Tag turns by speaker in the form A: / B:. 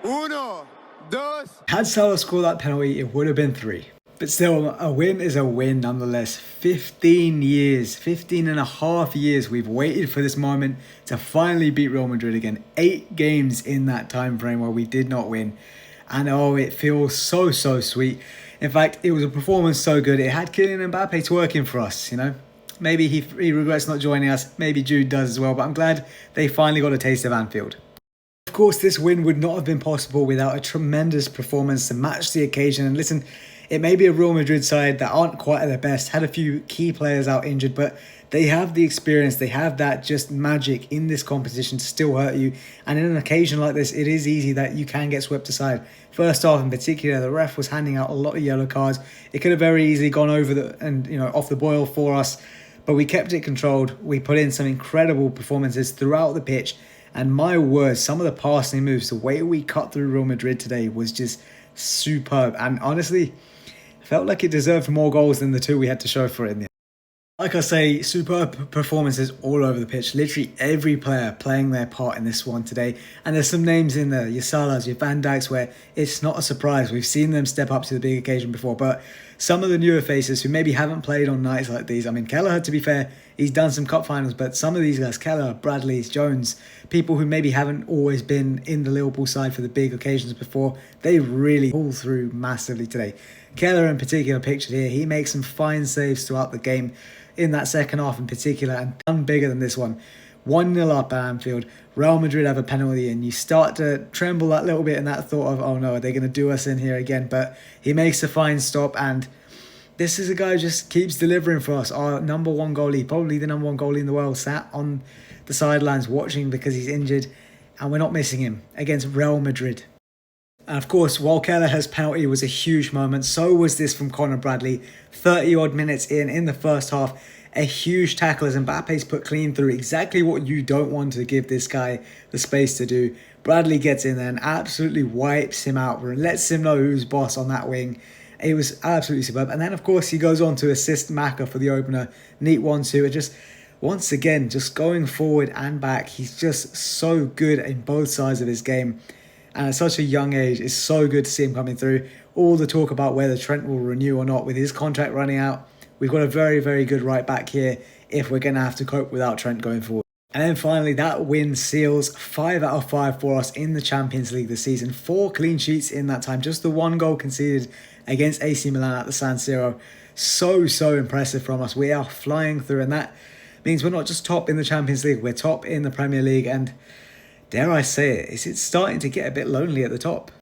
A: Uno, dos.
B: Had Salah scored that penalty, it would have been 3. But still, a win is a win nonetheless. 15 years, 15 and a half years we've waited for this moment to finally beat Real Madrid again. 8 games in that time frame where we did not win. And oh, it feels so sweet. In fact, it was a performance so good, it had Kylian Mbappe twerking for us, you know. Maybe he regrets not joining us, maybe Jude does as well, but I'm glad they finally got a taste of Anfield. Of course, this win would not have been possible without a tremendous performance to match the occasion. And listen, it may be a Real Madrid side that aren't quite at their best, had a few key players out injured, but they have the experience, they have that just magic in this competition to still hurt you. And in an occasion like this, it is easy that you can get swept aside. First off, in particular, the ref was handing out a lot of yellow cards. It could have very easily gone over off the boil for us, but we kept it controlled. We put in some incredible performances throughout the pitch. And my word, some of the passing moves, the way we cut through Real Madrid today was just superb. And honestly, felt like it deserved more goals than the 2 we had to show for it in the end. Like I say, superb performances all over the pitch. Literally every player playing their part in this one today. And there's some names in there, your Salahs, your Van Dijks, where it's not a surprise. We've seen them step up to the big occasion before. But some of the newer faces who maybe haven't played on nights like these. I mean, Kelleher, to be fair, he's done some cup finals. But some of these guys, Kelleher, Bradley, Jones, people who maybe haven't always been in the Liverpool side for the big occasions before, they really pulled through massively today. Kelleher in particular pictured here, he makes some fine saves throughout the game in that second half in particular, and done bigger than this one. 1-0 up at Anfield, Real Madrid have a penalty, and you start to tremble that little bit in that thought of, oh no, are they going to do us in here again? But he makes a fine stop, and this is a guy who just keeps delivering for us. Our number 1 goalie, probably the number 1 goalie in the world, sat on the sidelines watching because he's injured, and we're not missing him against Real Madrid. And of course, while Kelleher's penalty was a huge moment, so was this from Conor Bradley. 30-odd minutes in the first half, a huge tackle as Mbappe's put clean through exactly what you don't want to give this guy the space to do. Bradley gets in there and absolutely wipes him out, lets him know who's boss on that wing. It was absolutely superb. And then, of course, he goes on to assist Maka for the opener. Neat 1-2. And just, once again, just going forward and back, he's just so good in both sides of his game. And at such a young age, it's so good to see him coming through. All the talk about whether Trent will renew or not with his contract running out. We've got a very good right back here if we're going to have to cope without Trent going forward. And then finally, that win seals 5 out of 5 for us in the Champions League this season. 4 clean sheets in that time. Just the 1 goal conceded against AC Milan at the San Siro. So impressive from us. We are flying through, and that means we're not just top in the Champions League. We're top in the Premier League, and dare I say it, is it starting to get a bit lonely at the top?